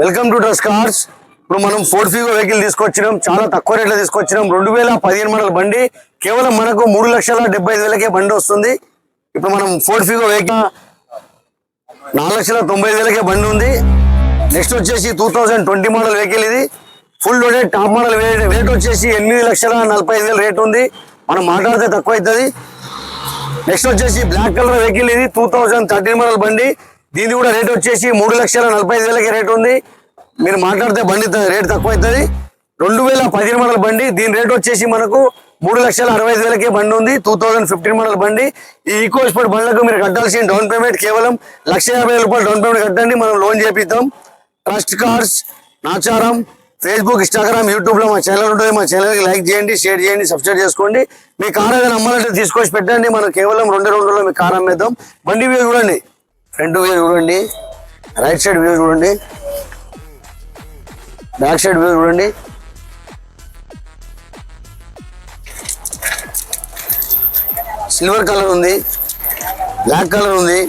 Welcome to dress cars. ఇప్పుడు మనం Ford Figo vehicle తీసుకొచ్చినాం, చాలా తక్కువ రేట్లో తీసుకొచ్చినాం. 2015 మోడల్ బండి కేవలం మనకు 3,75,000కే బండి వస్తుంది. ఇప్పుడు మనం ఫోర్డ్ ఫిగో వెహికల్ 4,95,000కే బండి ఉంది. నెక్స్ట్ వచ్చేసి 2020 మోడల్ వెహికల్, ఇది full loaded top model. Rate వచ్చేసి 8,45,000 రేట్ ఉంది. మనం మాట్లాడితే తక్కువ అవుతుంది. నెక్స్ట్ వచ్చేసి బ్లాక్ కలర్ వెహికల్, ఇది 2013 మోడల్ బండి. దీని కూడా రేట్ వచ్చేసి 3,45,000కి రేట్ ఉంది. మీరు మాట్లాడితే బండి రేట్ తక్కువ అవుతుంది. 2015 మోడల్ బండి, దీని రేట్ వచ్చేసి మనకు 3,65,000కే బండి ఉంది. 2015 మోడల్ బండి. ఈ ఈకో స్పోర్ట్ బండ్లకు మీరు కట్టాల్సిన డౌన్ పేమెంట్ కేవలం 1,50,000 డౌన్ పేమెంట్ కట్టండి, మనం లోన్ చేపిద్దాం. Trust Cars Nacharam Facebook, Instagram, యూట్యూబ్లో మా ఛానల్ ఉంటుంది. మా ఛానల్కి లైక్ చేయండి, షేర్ చేయండి, సబ్స్క్రైబ్ చేసుకోండి. మీ కార్ ఏదైనా అమ్మాలంటే తీసుకొచ్చి పెట్టండి, మనం కేవలం 2 రోజుల్లో మీ కార్ అమ్మేద్దాం. బండి వ్యూ చూడండి, ఫ్రంట్ వ్యూ చూడండి, రైట్ సైడ్ వ్యూ చూడండి, బ్యాక్ సైడ్ వ్యూ చూడండి. సిల్వర్ కలర్ ఉంది, బ్లాక్ కలర్ ఉంది,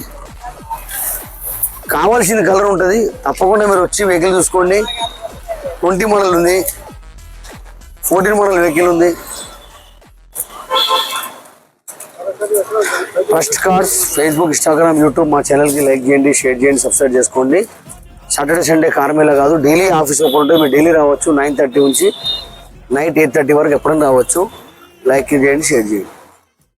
కావాల్సిన కలర్ ఉంటుంది. తప్పకుండా మీరు వచ్చి వెహికల్ చూసుకోండి. 20 మోడల్ ఉంది, 14 మోడల్ వెహికల్ ఉంది. First cars Facebook, Instagram, YouTube మా ఛానల్కి లైక్ చేయండి, షేర్ చేయండి, సబ్స్క్రైబ్ చేసుకోండి. సాటర్డే సండే కార్ మేళ కాదు, డైలీ ఆఫీస్ ఓపెన్ ఉంటుంది. మీరు డైలీ రావచ్చు. 9:30 నుంచి నైట్ 8:30 వరకు ఎప్పుడైనా రావచ్చు. లైక్ చేయండి, షేర్ చేయండి.